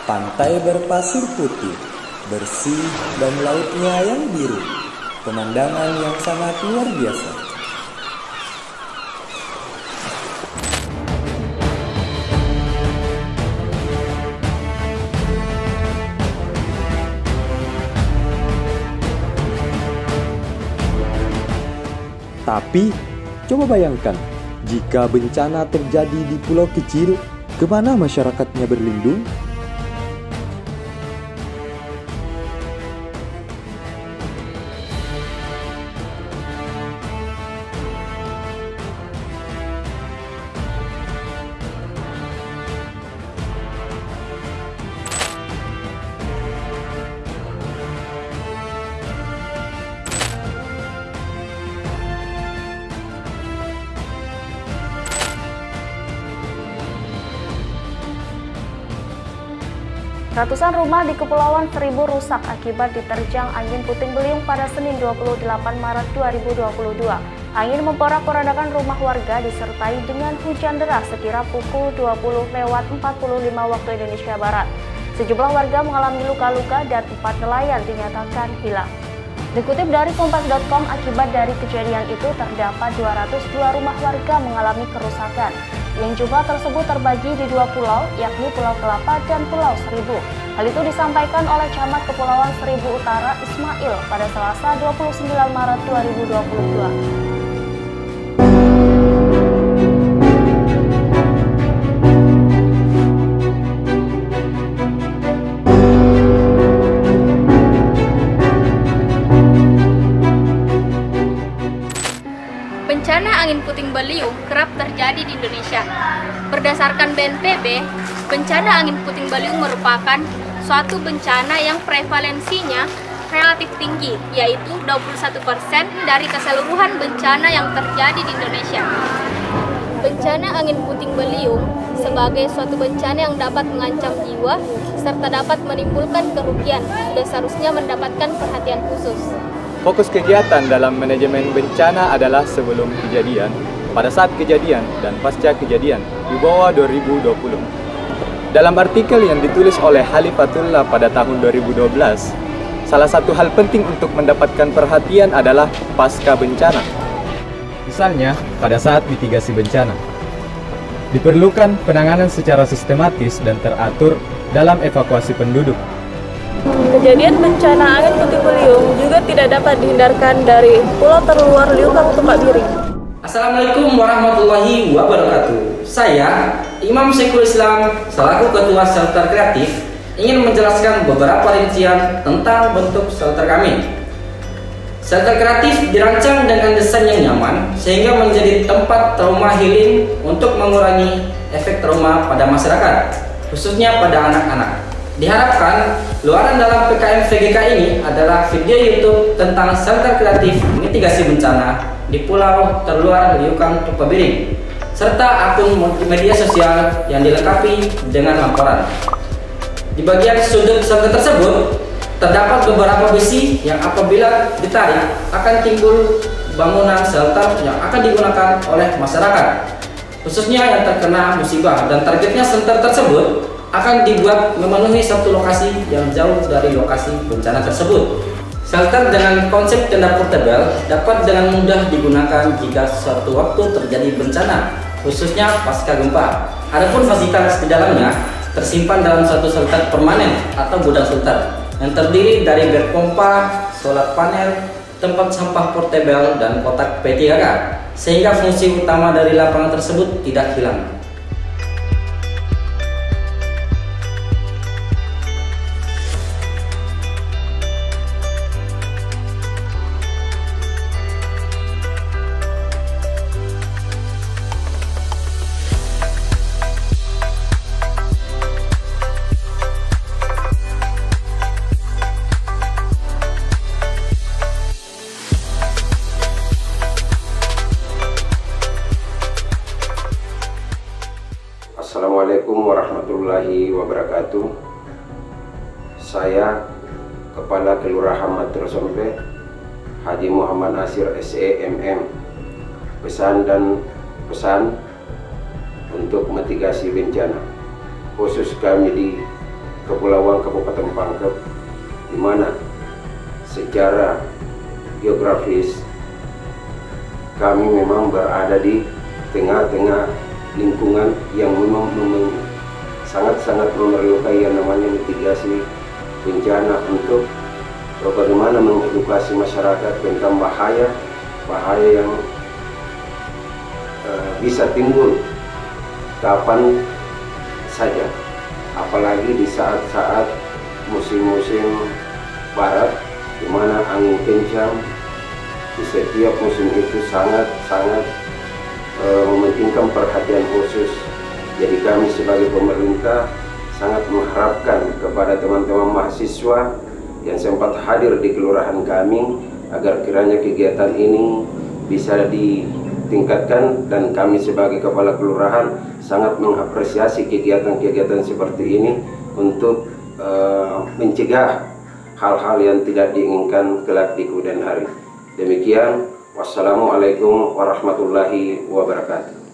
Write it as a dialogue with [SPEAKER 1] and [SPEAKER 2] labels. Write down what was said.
[SPEAKER 1] Pantai berpasir putih, bersih dan lautnya yang biru. Pemandangan yang sangat luar biasa.
[SPEAKER 2] Tapi, coba bayangkan, jika bencana terjadi di pulau kecil, kemana masyarakatnya berlindung?
[SPEAKER 3] Ratusan rumah di Kepulauan Seribu rusak akibat diterjang angin puting beliung pada Senin 28 Maret 2022. Angin memporak-porandakan rumah warga disertai dengan hujan deras sekira pukul 20:45 waktu Indonesia Barat. Sejumlah warga mengalami luka-luka dan 4 nelayan dinyatakan hilang. Dikutip dari Kompas.com, akibat dari kejadian itu terdapat 202 rumah warga mengalami kerusakan. Yang jumlah tersebut terbagi di 2 pulau, yakni Pulau Kelapa dan Pulau Seribu. Hal itu disampaikan oleh Camat Kepulauan Seribu Utara Ismail pada Selasa 29 Maret 2022.
[SPEAKER 4] Bencana angin puting beliung kerap terjadi di Indonesia. Berdasarkan BNPB, bencana angin puting beliung merupakan suatu bencana yang prevalensinya relatif tinggi, yaitu 21% dari keseluruhan bencana yang terjadi di Indonesia. Bencana angin puting beliung sebagai suatu bencana yang dapat mengancam jiwa serta dapat menimbulkan kerugian, sudah seharusnya mendapatkan perhatian khusus.
[SPEAKER 5] Fokus kegiatan dalam manajemen bencana adalah sebelum kejadian, pada saat kejadian, dan pasca kejadian di bawah 2020. Dalam artikel yang ditulis oleh Halifatullah pada tahun 2012, salah satu hal penting untuk mendapatkan perhatian adalah pasca bencana. Misalnya, pada saat mitigasi bencana, diperlukan penanganan secara sistematis dan teratur dalam evakuasi penduduk.
[SPEAKER 3] Kejadian bencana angin puting beliung juga tidak dapat dihindarkan dari pulau terluar Liukang Tupak Biring.
[SPEAKER 6] Assalamualaikum warahmatullahi wabarakatuh. Saya, Imam Syekhul Islam, selaku Ketua Shelter Kreatif, ingin menjelaskan beberapa rincian tentang bentuk shelter kami. Shelter kreatif dirancang dengan desain yang nyaman sehingga menjadi tempat trauma healing untuk mengurangi efek trauma pada masyarakat, khususnya pada anak-anak. Diharapkan luaran dalam PKM VGK ini adalah video YouTube tentang shelter kreatif mitigasi bencana di Pulau Terluar Liukang Tupak Biring, serta akun media sosial yang dilengkapi dengan laporan. Di bagian sudut shelter tersebut terdapat beberapa besi yang apabila ditarik akan timbul bangunan shelter yang akan digunakan oleh masyarakat, khususnya yang terkena musibah, dan targetnya shelter tersebut akan dibuat memenuhi satu lokasi yang jauh dari lokasi bencana tersebut. Shelter dengan konsep tenda portable dapat dengan mudah digunakan jika suatu waktu terjadi bencana, khususnya pasca gempa. Adapun fasilitas di dalamnya tersimpan dalam satu shelter permanen atau gudang shelter yang terdiri dari bed pompa, solar panel, tempat sampah portable, dan kotak P3K, sehingga fungsi utama dari lapangan tersebut tidak hilang.
[SPEAKER 7] Assalamualaikum warahmatullahi wabarakatuh. Saya Kepala Kelurahan Matrosompe Haji Muhammad Nasir SEMM, pesan untuk mitigasi bencana, khusus kami di Kepulauan Kabupaten Pangkep, di mana secara geografis kami memang berada di tengah-tengah lingkungan yang memang sangat-sangat memerlukan yang namanya mitigasi bencana untuk bagaimana mengedukasi masyarakat tentang bahaya yang bisa timbul kapan saja, apalagi di saat-saat musim-musim barat, di mana angin kencang di setiap musim itu sangat-sangat mementingkan perhatian khusus. Jadi kami sebagai pemerintah sangat mengharapkan kepada teman-teman mahasiswa yang sempat hadir di kelurahan kami agar kiranya kegiatan ini bisa ditingkatkan, dan kami sebagai kepala kelurahan sangat mengapresiasi kegiatan-kegiatan seperti ini untuk mencegah hal-hal yang tidak diinginkan kelak di kemudian hari. Demikian, wassalamualaikum warahmatullahi wabarakatuh.